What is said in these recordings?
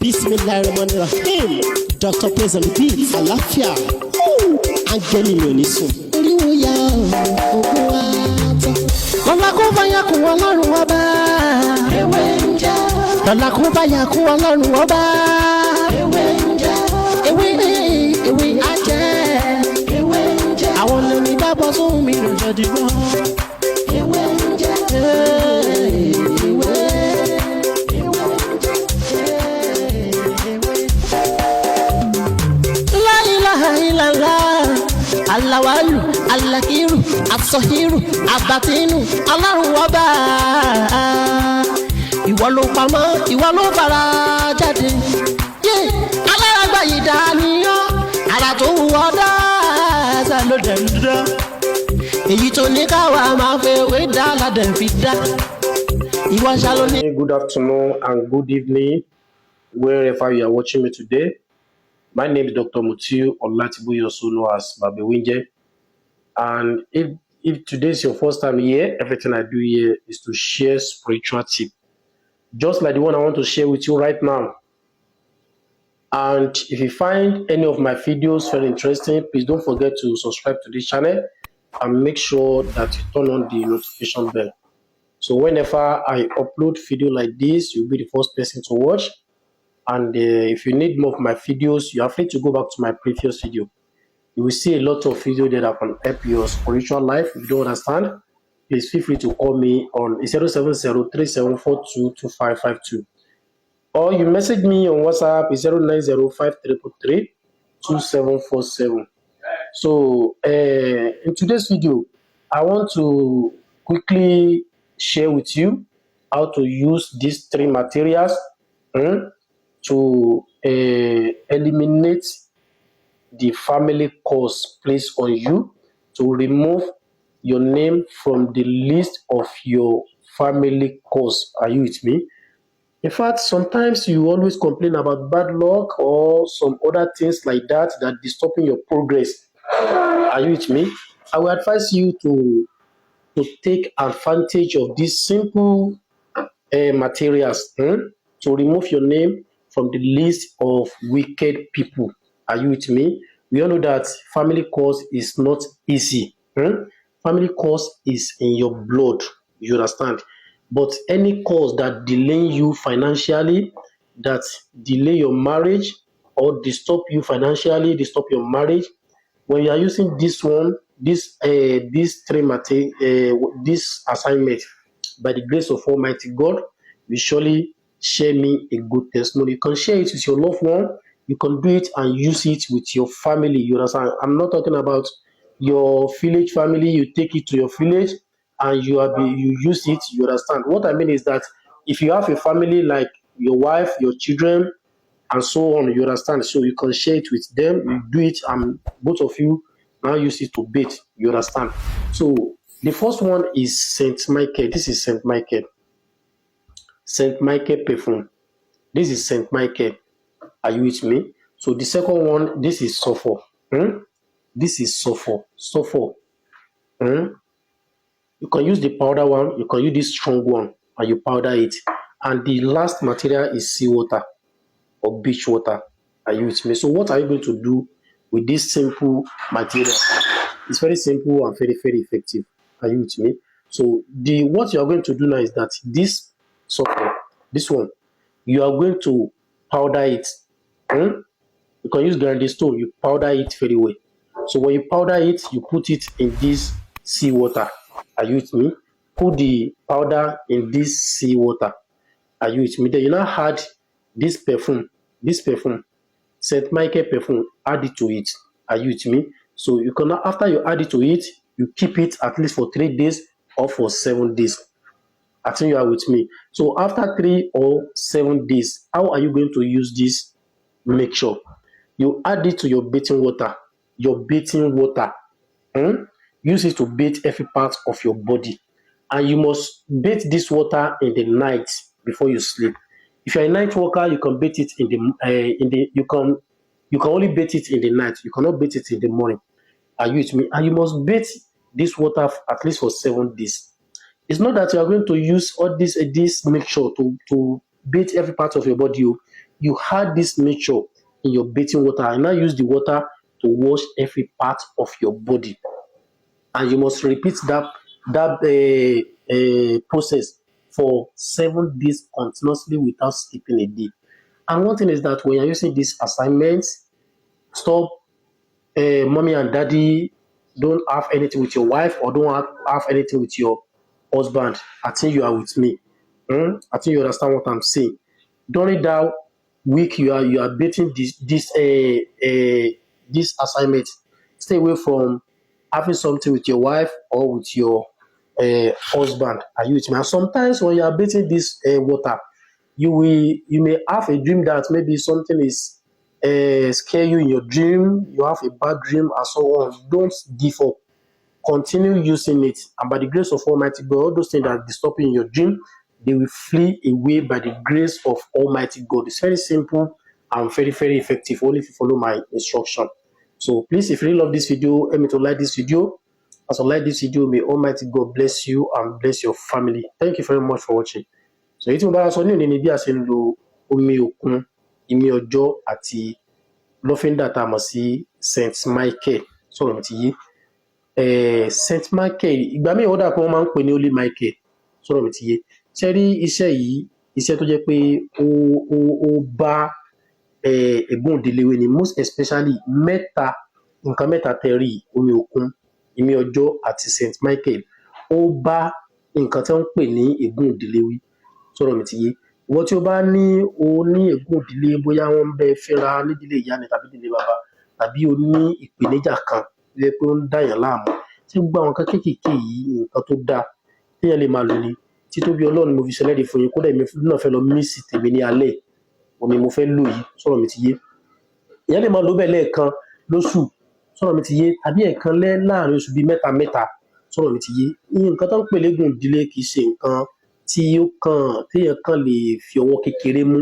Bismillahirrahmanirrahim. Dr. Praise on the beat. Alafia. Angeli Lonisun. Eriwoya ogun wa ta. Lọ́la kó bá yà kú Ọlọ́run ọba. Ewé ń jẹ́. Lọ́la kó bá yà kú Ọlọ́run ọba. Ewé ń jẹ́. Ewé á jẹ́. Ewé ń jẹ́. Àwọn lèmi bá bọ́ sóhun mi lò jẹ́ dìbò. Ewé ń jẹ́. Alawalu, alakiru, asohiru, abatinu, Ọlọ́run ọba. Ìwọ ló pamọ́, ìwọ ló fara jáde. Alárágbá yìí dániyàn, ara tó wù ọ́ dáadáa ló dẹ̀ ń dá. Èyí tó ní káwa máa fẹ́ wé dá ládẹ̀ fi dá. Ìwọ ṣàlọ́ ní. Good afternoon and good evening, wherever you are watching me today. My name is Dr. Mutiu Olatiboye, also known as Babe Winje. And if today is your first time here, everything I do here is to share spiritual tip, just like the one I want to share with you right now. And if you find any of my videos very interesting, please don't forget to subscribe to this channel and make sure that you turn on the notification bell. So whenever I upload video like this, you'll be the first person to watch. And if you need more of my videos, you are free to go back to my previous video. You will see a lot of videos that can help your spiritual life. If you don't understand, please feel free to call me on 070-3742-2552. Or you message me on WhatsApp 090-5333-2747. So in today's video, I want to quickly share with you how to use these three materials to eliminate the family curse placed on you, to remove your name from the list of your family curse. Are you with me? In fact, sometimes you always complain about bad luck or some other things like that that disturbing your progress. Are you with me? I will advise you to take advantage of these simple materials to remove your name from the list of wicked people. Are you with me? We all know that family curse is not easy. Family curse is in your blood. You understand? But any cause that delay you financially, that delay your marriage, or disturb you financially, disturb your marriage, when you are using this one, this assignment, by the grace of Almighty God, we surely share me a good testimony. You can share it with your loved one. You can do it and use it with your family. You understand? I'm not talking about your village family. You take it to your village and you use it. You understand? What I mean is that if you have a family like your wife, your children, and so on, you understand? So you can share it with them. You do it, and both of you now use it to bait. You understand? So the first one is Saint Michael. This is Saint Michael. Saint Michael perfume. This is Saint Michael. Are you with me? So the second one, this is sulfur. This is sulfur. Sulfur. You can use the powder one. You can use this strong one, and you powder it. And the last material is seawater or beach water. Are you with me? So what are you going to do with this simple material? It's very simple and very, very effective. Are you with me? So what you are going to do now is that this sulfur, this one, you are going to powder it. You can use grinding stone. You powder it very well. So when you powder it, you put it in this seawater. Are you with me? Put the powder in this seawater. Are you with me? Then you now add this perfume, Saint Michael perfume. Add it to it. Are you with me? So you can, after you add it to it, you keep it at least for 3 days or for 7 days. I think you are with me. So after 3 or 7 days, how are you going to use this mixture? You add it to your bathing water. Your bathing water. Use it to bathe every part of your body. And you must bathe this water in the night before you sleep. If you're a night walker, you can bathe it you can only bathe it in the night. You cannot bathe it in the morning. Are you with me? And you must bathe this water at least for 7 days. It's not that you are going to use all this mixture to bathe every part of your body. you had this mixture in your bathing water, and now use the water to wash every part of your body. And you must repeat that process for 7 days continuously without skipping a day. And one thing is that when you're using these assignments, stop mommy and daddy don't have anything with your wife or don't have anything with your husband. I think you are with me. I think you understand what I'm saying. During that week you are dating this assignment, stay away from having something with your wife or with your husband. Are you with me? And sometimes when you are bathing this water, you may have a dream that maybe something is scare you in your dream. You have a bad dream and so on. Don't give up. Continue using it, and by the grace of Almighty God, all those things that are disturbing your dream, they will flee away by the grace of Almighty God. It's very simple and very, very effective, only if you follow my instruction. So please, if you really love this video, help me to like this video. As I like this video, may Almighty God bless you and bless your family. Thank you very much for watching. So èyí tí mo bá sọ ní òní ni bí a ṣe ń lo omi òkun, ìmí ọjọ́ àti lọ́fíńdà tá a mọ̀ sí Saint Michael. Sọ̀rọ̀ mi ti yé. Saint Michael, ìgbà míì ó dà pé wọ́n máa ń pè ní Holy Michael. Sọ̀rọ̀ mi ti yé. Ṣé rí iṣẹ́ yìí, iṣẹ́ tó jẹ́ pé ó bá ègún ìdílé wé ni, most especially nǹkan mẹ́ta tẹ̀rí omi òkun, ìmí ọjọ́ àti Saint Michael, ó bá nǹkan tí wọ́n ń pè ní ègún ìdílé wé. Sọ̀rọ̀ mi ti yé. Ìwọ tí o bá ní ègún ìdílé, bóyá wọ́n ń bẹ fínra nídìílé ìyá ni tàbí ìdílé bàbá, tàbí o ní ìpèníjà kan lé pé ó ń dá yàn láàmú, tí gbogbo àwọn nǹkan kéékèèké yìí nǹkan tó dáa téèyàn lè máa lò ní. Títóbi Ọlọ́run mo fi ṣẹlẹ́rìí fún yín, kódà èmi náà fẹ́ lọ mísì tèmi ní alẹ́ òní mo fẹ́ lò yìí. Sọ̀rọ̀ mi ti yé. Ìyẹn lè máa lò bẹ́ẹ̀ lẹ́ẹ̀kan lóṣù. Sọ̀rọ̀ mi ti yé. Tàbí ẹ̀ẹ̀kan láàrin oṣù bíi mẹ́ta. Sọ̀rọ̀ mi ti yé. Nǹkan tó ń pè légún ìdílé kì í ṣe nǹkan téèyàn kan lè fi ọwọ́ kékeré mú.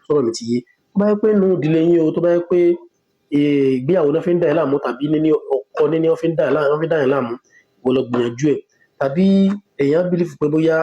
Sọ̀rọ̀ mi ti yé. Tó bá yẹ pé inú ìdílé yín o, tó bá yẹ pé ìgbéyàwó náà fi ń dà yín láàmú, tàbí níní ọkọ níní wọ́n fi ń dà yín láàmú, ìwọ lọ gbìyànjú ẹ̀. Tàbí èèyàn bílífù pé bóyá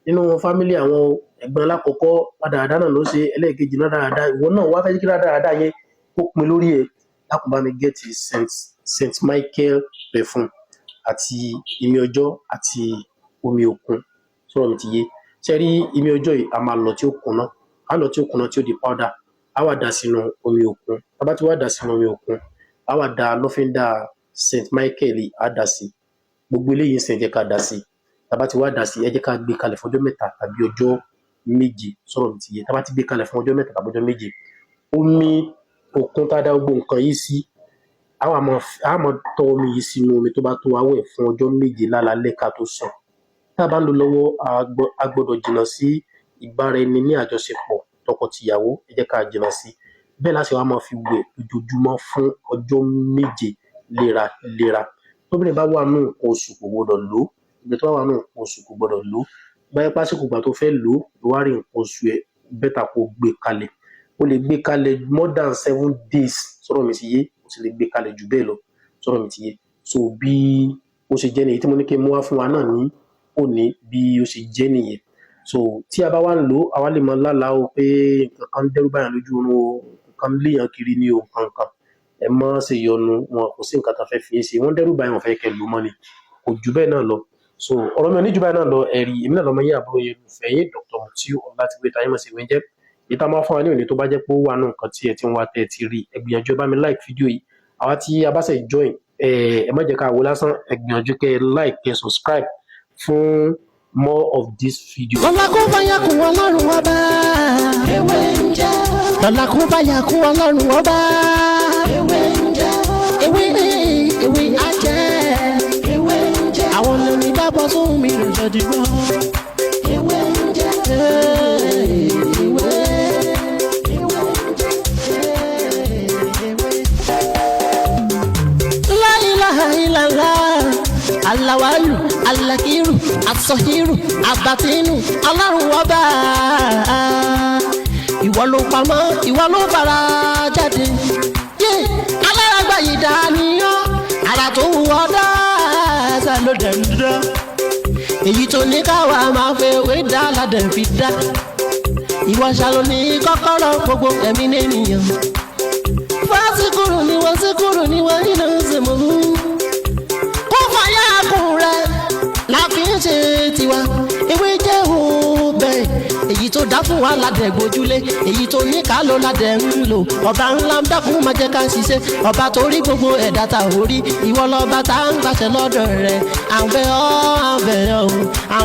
nínú fámílì àwọn ẹ̀gbọ́n alákọ̀ọ́kọ́ rádaràdá náà ló ṣe, ẹlẹ́ẹ̀kejì náà rádaràdá, ìwọ náà wá fẹ́ kí rádaràdá yẹn kó pin lórí ẹ̀. Dákun bá mi gẹ́tì Saint Michael perfume àti ìmí ọjọ́ àti omi òkun. Sọ̀rọ̀ mi ti yé. Ṣé rí ìmí ọjọ́ yìí, a máa lọ tí ó kúnná, tí ó di powder, a wá dà sínú omi òkun. Tá bá ti wá dà sínú omi òkun, a wá dà lọ́fíńdà Saint Michael yìí, a dà sí. Gbogbo eléyìí ń sìn, ẹ jẹ́ ká dà sí. Tá bá ti wá dà sí, ẹ jẹ́ ká gbé kalẹ̀ fún ọjọ́ 3 tàbí ọjọ́ 7. Sọ̀rọ̀ mi ti yé. Tá bá ti gbé kalẹ̀ fún ọjọ́ 3 tàbí ọjọ́ 7, omi òkun tá a dá gbogbo nǹkan yìí sí, a máa tọ́ omi yìí sínú omi tó bá tó wá wẹ̀ fún ọjọ́ 7 lálaalẹ́ ká tó sùn. Tá a bá ń lò lọ́wọ́, a gbọ́dọ̀ jìnnà sí ìbára ẹni ní àjọṣepọ̀ tọkọ-tìyàwó, ẹ jẹ́ ká jìnnà sí. Bẹ́ẹ̀ láti wá máa fi wẹ̀ lójoojúmọ́ fún ọjọ́ 7 léraléra. Tóbìnrin bá wà nínú nǹkan oṣù kò gbọdọ̀ lò ó. Ìgbà tó bá wà nínú nǹkan oṣù kò gbọdọ̀ lò ó. Báyẹ̀ pásíkò ìgbà tó fẹ́ lò ó, ló wá rí nǹkan oṣù ẹ̀, bẹ́tà kó gbé kalẹ̀. O lè gbé kalẹ̀ more than 7 days. Sọ̀rọ̀ mi ti yé. O sì lè gbé kalẹ̀ jù bẹ́ẹ̀ lọ. Sọ̀rọ̀ mi ti yé. So bí ó ṣe jẹ́ nìyí tí mo ní kí n mú wá fún wa náà ní òní, bí ó ṣe jẹ́ nìyẹn. So tí a bá wá ń lò ó, àwa lè máa lálàá o pé nǹkan kan ń dẹ́rù báyàn lójú oorun o, nǹkan ń léèyàn kiri ní o, nǹkan. Ẹ má ṣe yọnu, wọn kò sí nǹkan tá fẹ́ fi ṣe. Wọ́n dẹ́rù báyàn, wọ́n fẹ́ kẹ́ lò mọ́ ni. Kò jù bẹ́ẹ̀ náà lọ. So ọ̀rọ̀ mi ò ní jù báyìí náà lọ. Ẹ̀rí èmi náà lọ́mọ yín àbúrò yín olùfẹ́ yín Dr. Mutiu Ọlátípé táyé mọ̀ sí ìwé jẹ́. Èyí tá a máa fún wa ní òní tó bá jẹ́ pé ó wà nínú nǹkan tí ẹ ti ń wá tẹ́ ẹ ti rí, ẹ gbìyànjú ẹ bá mi like fídíò yìí. Àwa tí a bá ṣe join, ẹ má jẹ́ ká wò lásán, ẹ gbìyànjú kẹ́ like, kẹ́ subscribe fún more of this video. Lọ́la kó bá yà kún Ọlọ́run ọba. Ewé ń jẹ́. Lọ́la kó bá yà kún Ọlọ́run ọba. Ewé ń jẹ́. Ewé ajẹ́. Ewé ń jẹ́. Àwọn olórí bá bọ́ sóhun mi lò jọ dìbò. Ewé ń jẹ́. Ewé. La ilaha illallah. Alawalu, alakiru, asọhiru, abatinu, Ọlọ́run ọba. Ìwọ ló pamọ́, ìwọ ló fara jáde. Alárágbá yìí dániyàn, ara tó wù ọ́ dáadáa ló dẹ̀ ń dán. Èyí tó ní káwa máa fẹ́ wé dá ládẹ̀ fi dá. ìwọ ṣàlùní kọ́kọ́rọ́ gbogbo ẹ̀mí nìyẹn. fásikúrò ni wọ́n síkúrò ni wọ́n iná ṣe mọ́. kó fàyà kùn rẹ̀ láfi ń ṣe tiwa. ewé jẹ́ òbẹ̀ èyí tó dá fún wa ládẹ̀ gbójúlé, èyí tó ní ká ló ládẹ̀ ń lò. ọba ńlá ń dákun máa jẹ́ ká ṣiṣẹ́, ọba tó rí gbogbo ẹ̀dá ta ò rí. ìwọ lọ́ba tá ń gbàṣẹ lọ́dọ̀ rẹ̀. à ń bẹ̀ ọ́